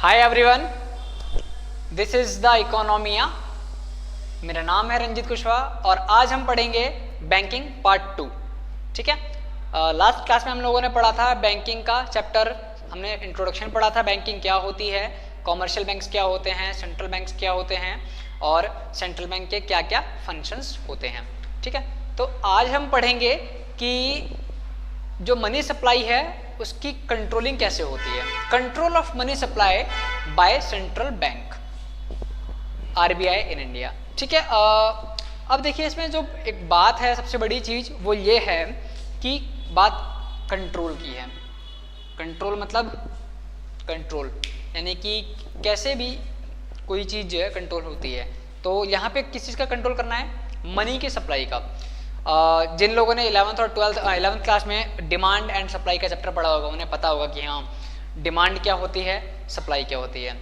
Hi everyone, this is the Economia. मेरा नाम है रंजित कुशवाहा और आज हम पढ़ेंगे बैंकिंग पार्ट 2। ठीक है, लास्ट क्लास में हम लोगों ने पढ़ा था बैंकिंग का चैप्टर। हमने इंट्रोडक्शन पढ़ा था, बैंकिंग क्या होती है, कॉमर्शियल बैंक्स क्या होते हैं, सेंट्रल बैंक्स क्या होते हैं और सेंट्रल बैंक के क्या क्या फंक्शंस होते हैं। ठीक है, तो आज हम पढ़ेंगे कि जो मनी सप्लाई है उसकी कंट्रोलिंग कैसे होती है। Control of money supply bye central bank, RBI in India. ठीक है, अब देखिए इसमें जो एक बात है, सबसे बड़ी चीज वो ये है कि बात कंट्रोल की है। कंट्रोल मतलब कंट्रोल यानी कि कैसे भी कोई चीज जो है कंट्रोल होती है। तो यहाँ पे किस चीज का कंट्रोल करना है? मनी की सप्लाई का। जिन लोगों ने 11th और 11th क्लास में डिमांड एंड सप्लाई का चैप्टर पढ़ा होगा उन्हें पता होगा कि हाँ डिमांड क्या होती है, सप्लाई क्या होती है।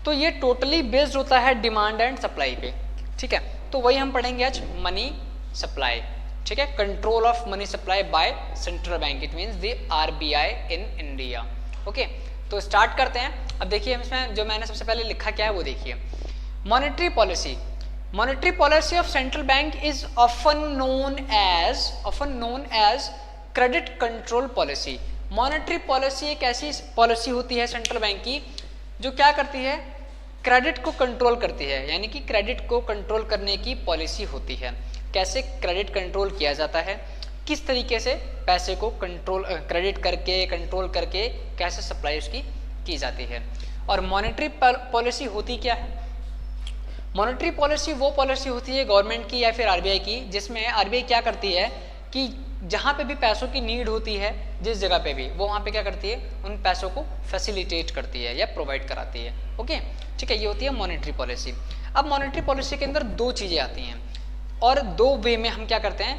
तो ये टोटली बेस्ड होता है डिमांड एंड सप्लाई पे। ठीक है, तो वही हम पढ़ेंगे आज, मनी सप्लाई। ठीक है, control of money supply bye central bank, it means the RBI in India. Okay, तो स्टार्ट करते हैं। अब देखिए इसमें जो मैंने सबसे पहले लिखा क्या है वो देखिए। Monetary policy, monetary policy of central bank is often known as credit control policy। monetary policy एक ऐसी पॉलिसी होती है सेंट्रल बैंक की जो क्या करती है, क्रेडिट को कंट्रोल करती है, यानी कि क्रेडिट को कंट्रोल करने की पॉलिसी होती है। कैसे क्रेडिट कंट्रोल किया जाता है, किस तरीके से पैसे को कंट्रोल क्रेडिट करके कंट्रोल करके कैसे सप्लाई उसकी की जाती है। और मॉनेटरी पॉलिसी होती क्या है? मॉनेटरी पॉलिसी वो पॉलिसी होती है गवर्नमेंट की या फिर आरबीआई की, जिसमें आरबीआई क्या करती है कि जहाँ पे भी पैसों की नीड होती है, जिस जगह पे भी, वो वहाँ पे क्या करती है, उन पैसों को फैसिलिटेट करती है या प्रोवाइड कराती है। ओके, ठीक है, ये होती है मॉनेटरी पॉलिसी। अब मॉनेटरी पॉलिसी के अंदर दो चीज़ें आती हैं और दो वे में हम क्या करते हैं,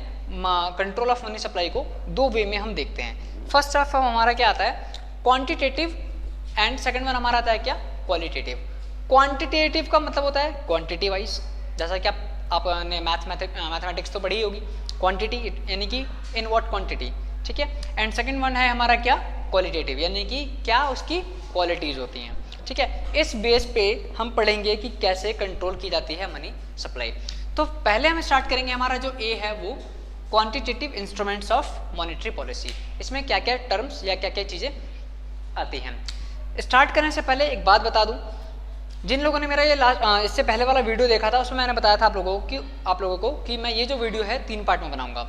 कंट्रोल ऑफ मनी सप्लाई को दो वे में हम देखते हैं। फर्स्ट ऑफ हमारा क्या आता है, क्वान्टिटेटिव, एंड सेकेंड वन हमारा आता है क्या, क्वालिटेटिव। क्वांटिटेटिव का मतलब होता है क्वांटिटी वाइज, जैसा कि आपने मैथमेटिक्स तो पढ़ी होगी, क्वांटिटी यानी कि इन व्हाट क्वांटिटी। ठीक है, एंड सेकंड वन है हमारा क्या, क्वालिटेटिव, यानी कि क्या उसकी क्वालिटीज होती हैं। ठीक है, इस बेस पे हम पढ़ेंगे कि कैसे कंट्रोल की जाती है मनी सप्लाई। तो पहले हम स्टार्ट करेंगे, हमारा जो ए है वो quantitative instruments of monetary policy. इसमें क्या क्या टर्म्स या क्या क्या चीज़ें आती हैं। स्टार्ट करने से पहले एक बात बता दूँ, जिन लोगों ने मेरा ये इससे पहले वाला वीडियो देखा था उसमें मैंने बताया था आप लोगों को कि मैं ये जो वीडियो है 3 पार्ट में बनाऊंगा।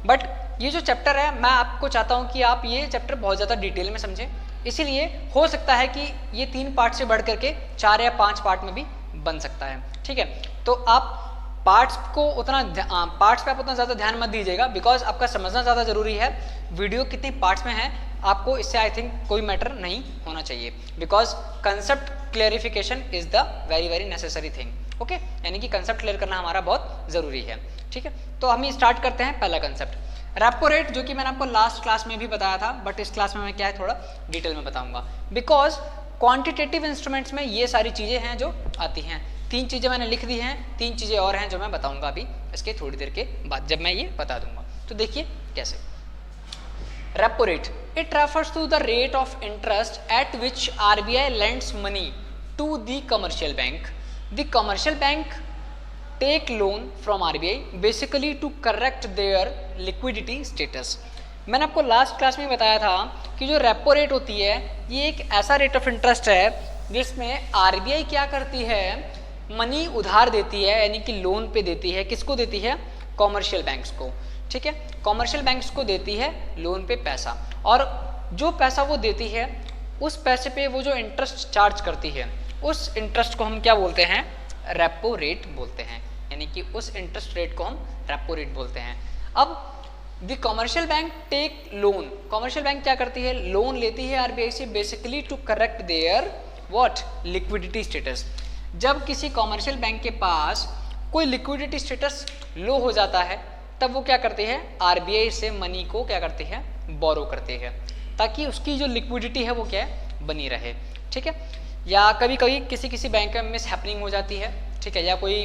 बट ये जो चैप्टर है मैं आपको चाहता हूँ कि आप ये चैप्टर बहुत ज़्यादा डिटेल में समझें, इसीलिए हो सकता है कि ये 3 पार्ट से बढ़ करके 4 या 5 पार्ट में भी बन सकता है। ठीक है, तो आप पार्ट्स पे आप उतना ज़्यादा ध्यान मत दीजिएगा, बिकॉज आपका समझना ज़्यादा ज़रूरी है। वीडियो कितनी पार्ट्स में है आपको इससे आई थिंक कोई मैटर नहीं होना चाहिए, because concept clarification is the very very necessary thing. Okay, यानी कि कंसेप्ट क्लियर करना हमारा बहुत ज़रूरी है। ठीक है, तो हम ये स्टार्ट करते हैं पहला कंसेप्ट, रेपो रेट, जो कि मैंने आपको लास्ट क्लास में भी बताया था, बट इस क्लास में मैं क्या है थोड़ा डिटेल में बताऊंगा, बिकॉज क्वांटिटेटिव इंस्ट्रूमेंट्स में ये सारी चीज़ें हैं जो आती हैं। 3 चीज़ें मैंने लिख दी हैं, 3 चीज़ें और हैं जो मैं बताऊंगा अभी इसके थोड़ी देर के बाद, जब मैं ये बता दूंगा। तो देखिए कैसे। Repo rate, it refers to the rate of interest at which RBI lends money to the commercial bank. The commercial bank take loan from RBI basically to correct their liquidity status. मैंने आपको last class में बताया था कि जो repo rate होती है ये एक ऐसा रेट ऑफ इंटरेस्ट है जिसमें आरबीआई क्या करती है, मनी उधार देती है, यानी कि लोन पे देती है। किसको देती है? कॉमर्शियल बैंक्स को। ठीक है, कॉमर्शियल बैंक्स को देती है लोन पे पैसा, और जो पैसा वो देती है उस पैसे पे वो जो इंटरेस्ट चार्ज करती है उस इंटरेस्ट को हम क्या बोलते हैं, रेपो रेट बोलते हैं, यानी कि उस इंटरेस्ट रेट को हम रेपो रेट बोलते हैं। अब the commercial bank take loan, commercial bank क्या करती है, लोन लेती है आरबीआई से basically to correct there what, liquidity status. जब किसी कॉमर्शियल बैंक के पास कोई लिक्विडिटी स्टेटस लो हो जाता है तब वो क्या करती है, आरबीआई से मनी को क्या करती है, बोरो करती है, ताकि उसकी जो लिक्विडिटी है वो क्या है, बनी रहे। ठीक है, या कभी कभी किसी बैंक में मिस हैपनिंग हो जाती है, ठीक है, या कोई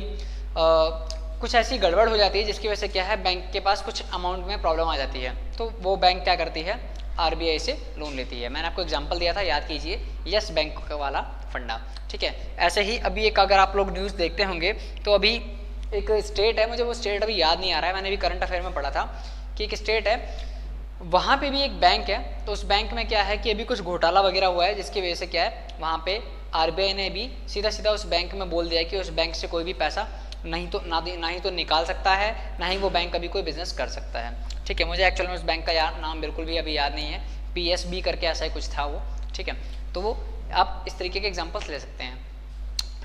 कुछ ऐसी गड़बड़ हो जाती है जिसकी वजह से क्या है, बैंक के पास कुछ अमाउंट में प्रॉब्लम आ जाती है, तो वो बैंक क्या करती है, आरबीआई से लोन लेती है। मैंने आपको एग्जांपल दिया था, याद कीजिए, यस बैंक वाला फंडा, ठीक है। ऐसे ही अभी एक अगर आप लोग न्यूज़ देखते होंगे तो अभी एक स्टेट है, मुझे वो स्टेट अभी याद नहीं आ रहा है, मैंने भी करंट अफेयर में पढ़ा था कि एक स्टेट है, वहाँ पे भी एक बैंक है, तो उस बैंक में क्या है कि अभी कुछ घोटाला वगैरह हुआ है, जिसकी वजह से क्या है वहाँ पे आरबीआई ने भी सीधा सीधा उस बैंक में बोल दिया कि उस बैंक से कोई भी पैसा ना ही तो निकाल सकता है, ना ही वो बैंक अभी कोई बिजनेस कर सकता है, ठीक है। मुझे एक्चुअल में उस बैंक का नाम बिल्कुल भी अभी याद नहीं है, PSB करके ऐसा ही कुछ था वो, ठीक है। तो वो आप इस तरीके के एग्जाम्पल्स ले सकते हैं,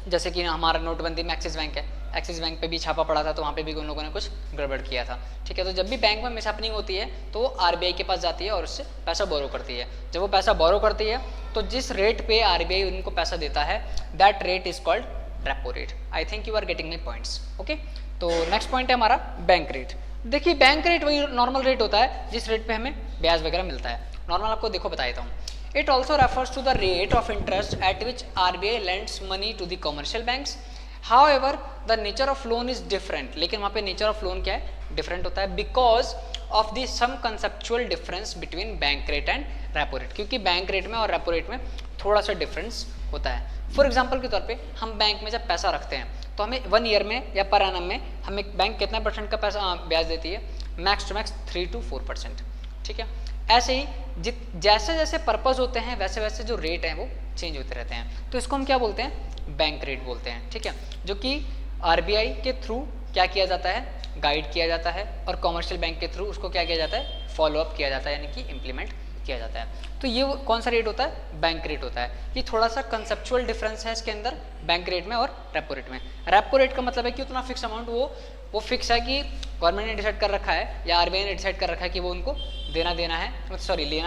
जैसे कि हमारा नोटबंदी में एक्सिस बैंक है, एक्सिस बैंक पे भी छापा पड़ा था, तो वहाँ पे भी उन लोगों ने कुछ गड़बड़ किया था, ठीक है। तो जब भी बैंक में मिसहैपनिंग होती है तो वो आरबीआई के पास जाती है और उससे पैसा बोरो करती है। जब वो पैसा बोरो करती है तो जिस रेट पे आरबीआई उनको पैसा देता है, that rate is called repo rate. I think you are getting my points, okay. तो नेक्स्ट पॉइंट है हमारा बैंक रेट। देखिए बैंक रेट वही नॉर्मल रेट होता है जिस रेट पे हमें ब्याज वगैरह मिलता है। नॉर्मल आपको देखो बता देता हूँ, it also refers to the rate of interest at which RBI lends money to the commercial banks. However, the nature of loan is different, लेकिन वहाँ पे nature of loan क्या है, डिफरेंट होता है, because of the some conceptual difference between bank rate and repo rate, क्योंकि bank rate में और रेपो रेट में थोड़ा सा डिफरेंस होता है। फॉर एग्जाम्पल के तौर पे हम बैंक में जब पैसा रखते हैं तो हमें 1 ईयर में या पर एनम में हमें बैंक कितना % का पैसा ब्याज देती है, मैक्स टू मैक्स 3 to 4%, ठीक है। ऐसे ही जैसे जैसे पर्पज होते हैं वैसे वैसे जो रेट हैं वो चेंज होते रहते हैं, तो इसको हम क्या बोलते हैं, बैंक रेट बोलते हैं, ठीक है। जो कि आरबीआई के थ्रू क्या किया जाता है, गाइड किया जाता है, और कमर्शियल बैंक के थ्रू उसको क्या किया जाता है, फॉलो अप किया जाता है, यानी कि इम्प्लीमेंट किया जाता है। तो ये कौन सा रेट होता है, बैंक रेट होता है। ये थोड़ा सा कंसेप्चुअल डिफरेंस है इसके अंदर बैंक रेट में और रेपो रेट में। रेपो रेट का मतलब है कि उतना फिक्स अमाउंट वो फिक्स है कि गवर्नमेंट ने डिसाइड कर रखा है या आरबीआई ने डिसाइड कर रखा है कि वो उनको लेना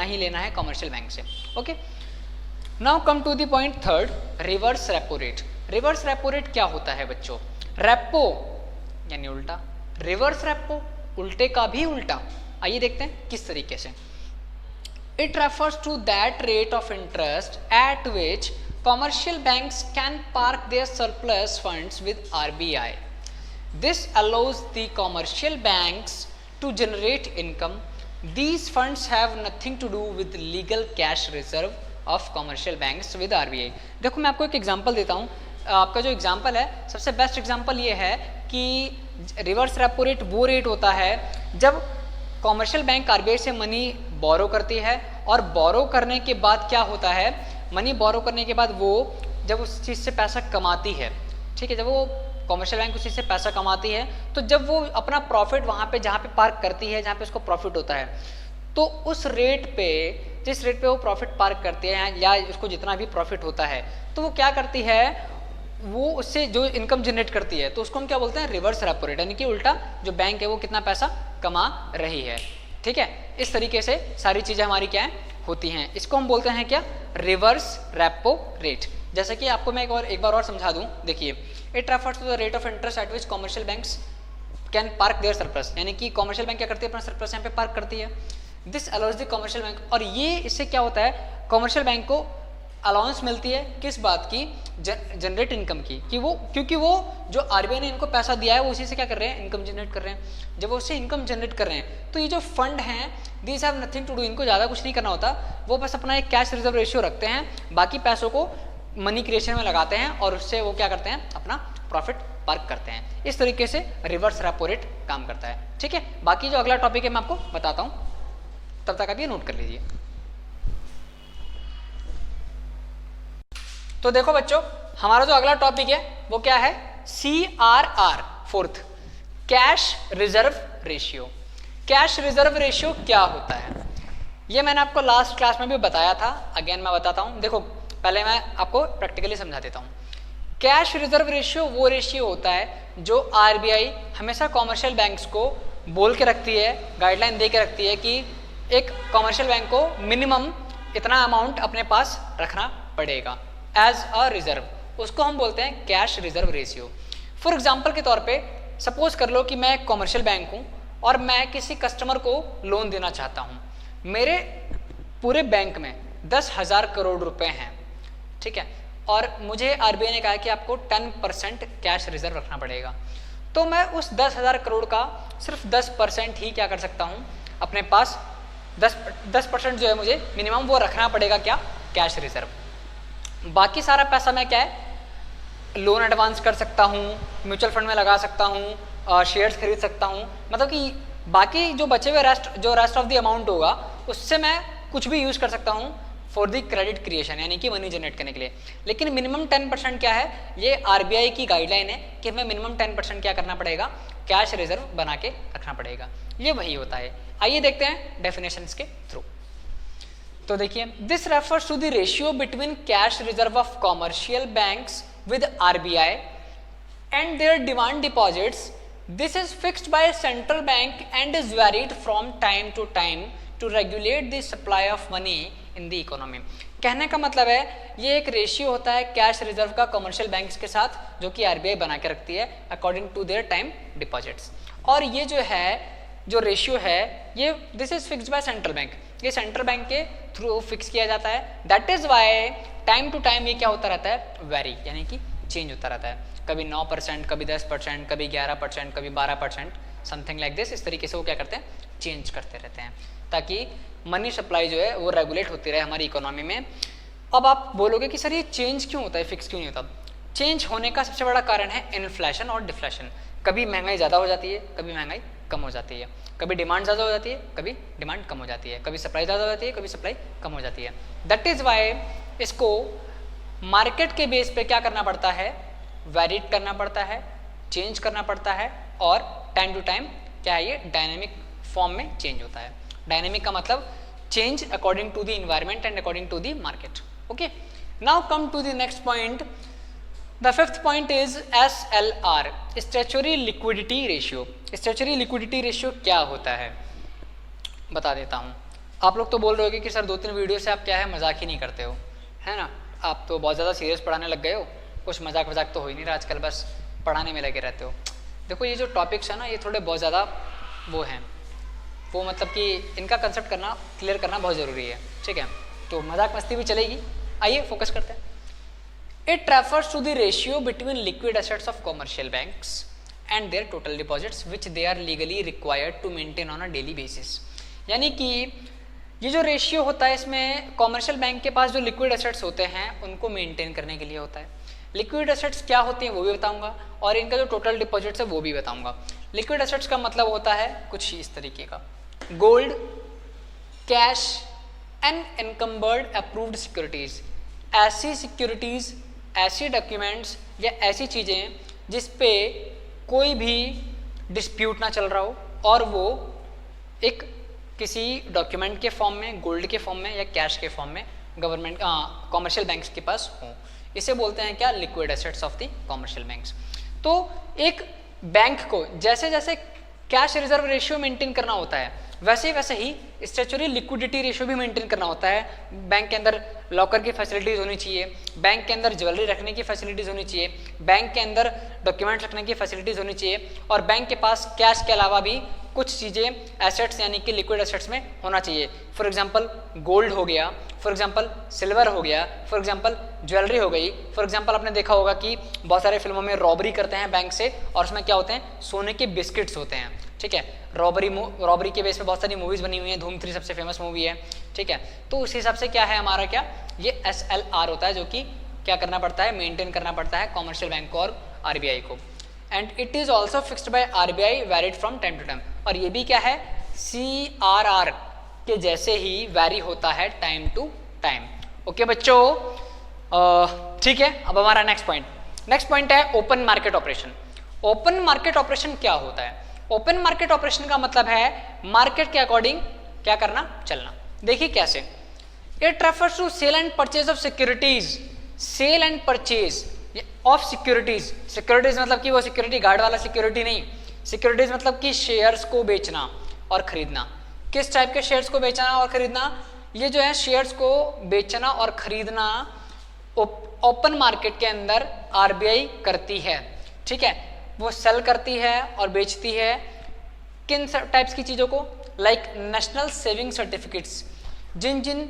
ही लेना है कमर्शियल बैंक से, okay. Now come to the point third, reverse repo rate. Reverse repo rate क्या होता है बच्चों, रेपो यानी उल्टा, रिवर्स रेपो उल्टे का भी उल्टा। आइए देखते हैं किस तरीके से। It refers to that rate of interest at which commercial banks can park their surplus funds with RBI. This allows the commercial banks to generate income. These funds have nothing to do with legal cash reserve of commercial banks with RBI। देखो मैं आपको एक example देता हूँ। आपका जो example है, सबसे बेस्ट एग्जांपल ये है कि रिवर्स रेपो रेट वो रेट होता है जब कमर्शियल बैंक आरबीआई से मनी बोरो करती है, और बोरो करने के बाद क्या होता है, मनी बोरो करने के बाद वो जब उस चीज़ से पैसा कमाती है, ठीक है, जब वो कमर्शियल बैंक उसी से पैसा कमाती है, तो जब वो अपना प्रॉफिट वहाँ पे जहाँ पे पार्क करती है, जहाँ पे उसको प्रॉफिट होता है, तो उस रेट पे, जिस रेट पे वो प्रॉफिट पार्क करती है या उसको जितना भी प्रॉफिट होता है, तो वो क्या करती है, वो उससे जो इनकम जनरेट करती है, तो उसको हम क्या बोलते हैं, रिवर्स रेपो रेट, यानी कि उल्टा जो बैंक है वो कितना पैसा कमा रही है, ठीक है। इस तरीके से सारी चीज़ें हमारी क्या है, होती हैं। इसको हम बोलते हैं क्या, रिवर्स रेपो रेट। जैसे कि आपको मैं एक बार और समझा दूं, देखिए, it refers to the rate of interest at which commercial banks can park their surplus, यानी कि कमर्शियल बैंक क्या करती है, अपना सरप्लस यहाँ पे पार्क करती है। This allows the commercial bank, और ये इससे क्या होता है, कमर्शियल बैंक को अलाउंस मिलती है किस बात की, जनरेट इनकम की, कि वो क्योंकि वो जो आरबीआई ने इनको पैसा दिया है वो उसी से क्या कर रहे हैं, इनकम जनरेट कर रहे हैं। जब वो उससे इनकम जनरेट कर रहे हैं तो ये जो फंड हैं, these have nothing to do, इनको ज़्यादा कुछ नहीं करना होता, वो बस अपना एक कैश रिजर्व रेशियो रखते हैं, बाकी पैसों को मनी क्रिएशन में लगाते हैं और उससे वो क्या करते हैं, अपना प्रॉफिट पार्क करते हैं। इस तरीके से रिवर्स रेपो रेट काम करता है, ठीक है। बाकी जो अगला टॉपिक है मैं आपको बताता हूँ, तब तक आप ये नोट कर लीजिए। तो देखो बच्चों, हमारा जो अगला टॉपिक है वो क्या है, CRR, fourth, cash reserve ratio. Cash reserve ratio क्या होता है, ये मैंने आपको लास्ट क्लास में भी बताया था, अगेन मैं बताता हूँ। देखो पहले मैं आपको प्रैक्टिकली समझा देता हूँ। कैश रिजर्व रेशियो वो रेशियो होता है जो आरबीआई हमेशा कमर्शियल बैंक्स को बोल के रखती है, गाइडलाइन दे के रखती है कि एक कमर्शियल बैंक को मिनिमम इतना अमाउंट अपने पास रखना पड़ेगा एज अ रिजर्व, उसको हम बोलते हैं cash reserve ratio. For example के तौर पे सपोज कर लो कि मैं एक कमर्शियल बैंक हूँ और मैं किसी कस्टमर को लोन देना चाहता हूँ, मेरे पूरे बैंक में 10,000 करोड़ रुपए हैं, ठीक है, और मुझे आरबीआई ने कहा कि आपको 10% कैश रिजर्व रखना पड़ेगा, तो मैं उस 10,000 करोड़ का सिर्फ 10% ही क्या कर सकता हूँ, अपने पास 10% जो है मुझे मिनिमम वो रखना पड़ेगा, क्या, कैश रिजर्व। बाकी सारा पैसा मैं क्या है, लोन एडवांस कर सकता हूँ, म्यूचुअल फंड में लगा सकता हूँ, शेयर्स खरीद सकता हूँ, मतलब कि बाकी जो बचे हुए रेस्ट ऑफ द अमाउंट होगा उससे मैं कुछ भी यूज़ कर सकता हूँ फॉर द क्रेडिट क्रिएशन, यानी कि मनी जनरेट करने के लिए। लेकिन मिनिमम 10% क्या है, ये आरबीआई की गाइडलाइन है कि हमें मिनिमम 10% क्या करना पड़ेगा, कैश रिजर्व बना के रखना पड़ेगा। ये वही होता है। आइए देखते हैं डेफिनेशंस के थ्रू। तो देखिए, this refers to the ratio between cash reserve of commercial banks with RBI and their demand deposits. This is fixed by central bank and is varied from time to time to regulate the supply of money in the economy. कहने का मतलब है ये एक ratio होता है cash reserve का commercial banks के साथ, जो कि आरबीआई बना के रखती है according to their time deposits. और ये जो है, जो रेशियो है, ये this is fixed by central bank, ये सेंट्रल बैंक के थ्रू फिक्स किया जाता है। That is why time to time ये क्या होता रहता है, वेरी, यानी कि चेंज होता रहता है। कभी 9%, कभी 10%, कभी 11%, कभी 12%, समथिंग लाइक दिस। इस तरीके से वो क्या करते हैं, चेंज करते रहते हैं, ताकि मनी सप्लाई जो है वो रेगुलेट होती रहे हमारी इकोनॉमी में। अब आप बोलोगे कि सर ये चेंज क्यों होता है, फिक्स क्यों नहीं होता? चेंज होने का सबसे बड़ा कारण है इन्फ्लेशन और डिफ्लेशन। कभी महंगाई ज़्यादा हो जाती है, कभी महंगाई कम हो जाती है, कभी डिमांड ज़्यादा हो जाती है, कभी डिमांड कम हो जाती है, कभी सप्लाई ज़्यादा हो जाती है, कभी सप्लाई कम हो जाती है। दैट इज़ वाई इसको मार्केट के बेस पे क्या करना पड़ता है, वेरीड करना पड़ता है, चेंज करना पड़ता है, और टाइम टू टाइम क्या है, ये डायनेमिक फॉर्म में चेंज होता है। डायनेमिक का मतलब change according to the environment and according to the market. Okay, now come to the next point. The fifth point is SLR, statutory liquidity ratio. Statutory liquidity ratio क्या होता है बता देता हूँ। आप लोग तो बोल रहे होगे कि सर 2-3 वीडियो से आप क्या है मजाक ही नहीं करते हो, है ना, आप तो बहुत ज़्यादा सीरियस पढ़ाने लग गए हो, कुछ मजाक तो हो ही नहीं रहा आजकल, बस पढ़ाने में लगे रहते हो। देखो ये जो टॉपिक्स है ना, ये थोड़े बहुत ज़्यादा वो हैं, वो मतलब कि इनका कंसेप्ट करना, क्लियर करना बहुत ज़रूरी है, ठीक है। तो मजाक मस्ती भी चलेगी, आइए फोकस करते हैं। It refers to the ratio between liquid assets of commercial banks and their total deposits which they are legally required to maintain on a daily basis. यानी कि ये जो रेशियो होता है, इसमें कॉमर्शियल बैंक के पास जो लिक्विड एसेट्स होते हैं उनको मेंटेन करने के लिए होता है। लिक्विड एसेट्स क्या होती हैं वो भी बताऊंगा, और इनका जो टोटल डिपॉजिट्स है वो भी बताऊंगा। लिक्विड एसेट्स का मतलब होता है कुछ इस तरीके का, gold, cash, unencumbered approved securities. ऐसी सिक्योरिटीज, ऐसी डॉक्यूमेंट्स या ऐसी चीज़ें जिस पे कोई भी डिस्प्यूट ना चल रहा हो, और वो एक किसी डॉक्यूमेंट के फॉर्म में, गोल्ड के फॉर्म में या कैश के फॉर्म में गवर्नमेंट कॉमर्शियल बैंक्स के पास हो। इसे बोलते हैं क्या, liquid assets of the commercial banks. तो एक बैंक को जैसे जैसे कैश रिजर्व रेशियो मेंटेन करना होता है, वैसे वैसे ही स्टैच्यूटरी लिक्विडिटी रेशियो भी मेंटेन करना होता है। बैंक के अंदर लॉकर की फैसिलिटीज़ होनी चाहिए, बैंक के अंदर ज्वेलरी रखने की फैसिलिटीज़ होनी चाहिए, बैंक के अंदर डॉक्यूमेंट रखने की फैसिलिटीज़ होनी चाहिए, और बैंक के पास कैश के अलावा भी कुछ चीज़ें एसेट्स यानी कि लिक्विड एसेट्स में होना चाहिए। फॉर एग्जांपल गोल्ड हो गया, फॉर एग्जांपल सिल्वर हो गया, फॉर एग्जांपल ज्वेलरी हो गई। फॉर एग्जांपल आपने देखा होगा कि बहुत सारे फिल्मों में रॉबरी करते हैं बैंक से, और उसमें क्या होते हैं, सोने के बिस्किट्स होते हैं, ठीक है। रॉबरी के बेस पे बहुत सारी मूवीज़ बनी हुई हैं, धूम 3 सबसे फेमस मूवी है, ठीक है। तो उस हिसाब से क्या है हमारा, क्या ये SLR होता है, जो कि क्या करना पड़ता है, मेंटेन करना पड़ता है कॉमर्शियल बैंक को और RBI को। And it is also fixed by RBI, varied from time to time. और ये भी क्या है, CRR के जैसे ही वैरी होता है टाइम टू टाइम। ओके बच्चों, ठीक है। अब हमारा नेक्स्ट पॉइंट है open market operation. Open market operation क्या होता है? ओपन मार्केट ऑपरेशन का मतलब है मार्केट के अकॉर्डिंग क्या करना, चलना। देखिए कैसे, it refers to sale and purchase of securities, sale and purchase of securities. Securities मतलब कि वो सिक्योरिटी गार्ड वाला सिक्योरिटी नहीं, सिक्योरिटीज मतलब कि शेयर्स को बेचना और खरीदना। किस टाइप के शेयर्स को बेचना और खरीदना? ये जो है शेयर्स को बेचना और खरीदना ओपन मार्केट के अंदर RBI करती है, ठीक है। वो सेल करती है और बेचती है किन टाइप्स की चीज़ों को, लाइक नेशनल सेविंग सर्टिफिकेट्स। जिन जिन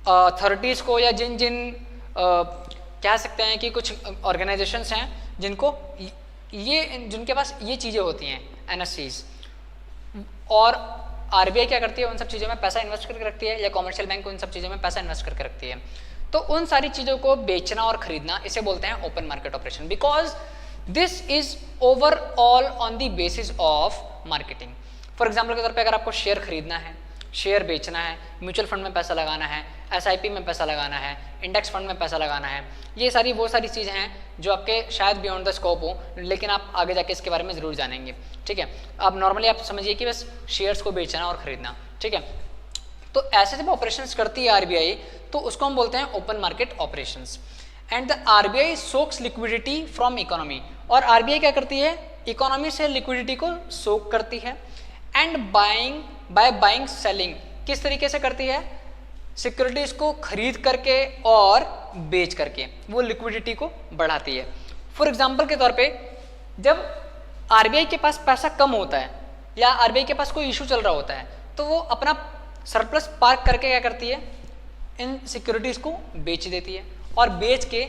अथॉरिटीज़ को या जिन जिन कह सकते हैं कि कुछ ऑर्गेनाइजेशंस हैं जिनको जिनके पास ये चीज़ें होती हैं NSCs, और आरबीआई क्या करती है, उन सब चीज़ों में पैसा इन्वेस्ट करके रखती है, या कॉमर्शियल बैंक उन सब चीज़ों में पैसा इन्वेस्ट करके रखती है। तो उन सारी चीज़ों को बेचना और खरीदना, इसे बोलते हैं open market operation, because this is overall on the basis of marketing. For example के तौर पे अगर आपको शेयर खरीदना है, शेयर बेचना है, म्यूचुअल फंड में पैसा लगाना है, एसआईपी में पैसा लगाना है, इंडेक्स फंड में पैसा लगाना है, ये सारी वो सारी चीज़ें हैं जो आपके शायद बियॉन्ड द स्कोप हो, लेकिन आप आगे जाके इसके बारे में ज़रूर जानेंगे। ठीक है, अब नॉर्मली आप समझिए कि बस शेयर्स को बेचना और खरीदना। ठीक है, तो ऐसे जब ऑपरेशंस करती है आरबीआई तो उसको हम बोलते हैं open market operations. And the RBI socks liquidity from economy, और आरबीआई क्या करती है, इकोनॉमी से लिक्विडिटी को सोक करती है। एंड बाय बाइंग सेलिंग, किस तरीके से करती है, सिक्योरिटीज को खरीद करके और बेच करके वो लिक्विडिटी को बढ़ाती है। फॉर एग्जांपल के तौर पे जब आरबीआई के पास पैसा कम होता है या आरबीआई के पास कोई इशू चल रहा होता है तो वो अपना सरप्लस पार्क करके क्या करती है, इन सिक्योरिटीज को बेच देती है, और बेच के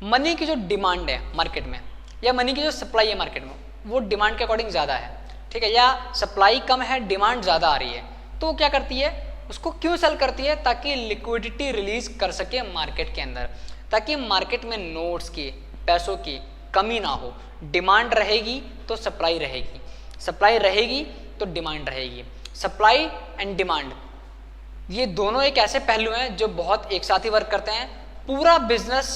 मनी की जो डिमांड है मार्केट में या मनी की जो सप्लाई है मार्केट में वो डिमांड के अकॉर्डिंग ज़्यादा है, ठीक है, या सप्लाई कम है डिमांड ज़्यादा आ रही है, तो क्या करती है, उसको क्यों सेल करती है, ताकि लिक्विडिटी रिलीज कर सके मार्केट के अंदर, ताकि मार्केट में नोट्स की, पैसों की कमी ना हो। डिमांड रहेगी तो सप्लाई रहेगी, सप्लाई रहेगी तो डिमांड रहेगी। सप्लाई एंड डिमांड ये दोनों एक ऐसे पहलू हैं जो बहुत एक साथ ही वर्क करते हैं। पूरा बिजनेस,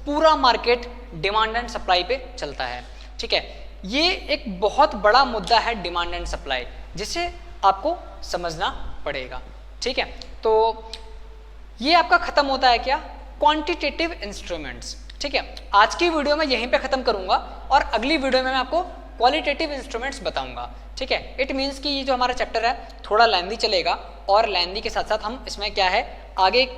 पूरा मार्केट डिमांड एंड सप्लाई पे चलता है। ठीक है, ये एक बहुत बड़ा मुद्दा है डिमांड एंड सप्लाई, जिसे आपको समझना पड़ेगा। ठीक है, तो ये आपका खत्म होता है क्या, क्वांटिटेटिव इंस्ट्रूमेंट्स। ठीक है, आज की वीडियो में यहीं पे खत्म करूंगा और अगली वीडियो में मैं आपको क्वालिटेटिव इंस्ट्रूमेंट्स बताऊंगा। ठीक है, इट मीन्स कि ये जो हमारा चैप्टर है थोड़ा लेंदी चलेगा, और लेंदी के साथ साथ हम इसमें क्या है आगे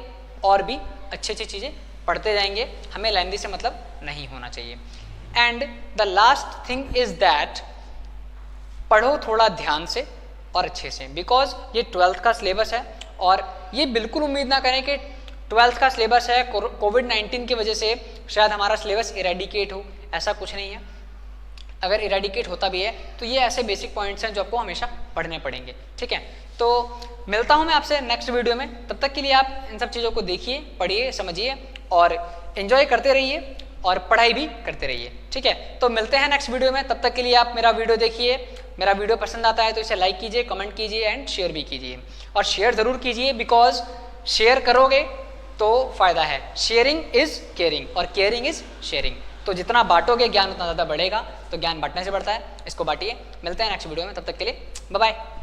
और भी अच्छी अच्छी चीज़ें पढ़ते जाएंगे, हमें लेंदी से मतलब नहीं होना चाहिए। And the last thing is that पढ़ो थोड़ा ध्यान से और अच्छे से, बिकॉज ये 12th का सिलेबस है, और ये बिल्कुल उम्मीद ना करें कि 12th का सिलेबस है, कोविड-19 की वजह से शायद हमारा सिलेबस इरेडिकेट हो, ऐसा कुछ नहीं है। अगर इरेडिकेट होता भी है तो ये ऐसे बेसिक पॉइंट्स हैं जो आपको हमेशा पढ़ने पड़ेंगे। ठीक है, तो मिलता हूँ मैं आपसे नेक्स्ट वीडियो में, तब तक के लिए आप इन सब चीज़ों को देखिए, पढ़िए, समझिए और एंजॉय करते रहिए और पढ़ाई भी करते रहिए। ठीक है, तो मिलते हैं नेक्स्ट वीडियो में, तब तक के लिए आप मेरा वीडियो देखिए। मेरा वीडियो पसंद आता है तो इसे लाइक कीजिए, कमेंट कीजिए एंड शेयर भी कीजिए, और शेयर ज़रूर कीजिए, बिकॉज शेयर करोगे तो फायदा है। शेयरिंग इज केयरिंग और केयरिंग इज शेयरिंग। तो जितना बांटोगे ज्ञान उतना ज़्यादा बढ़ेगा, तो ज्ञान बांटने से बढ़ता है, इसको बांटिए। मिलते हैं नेक्स्ट वीडियो में, तब तक के लिए बाय बाय।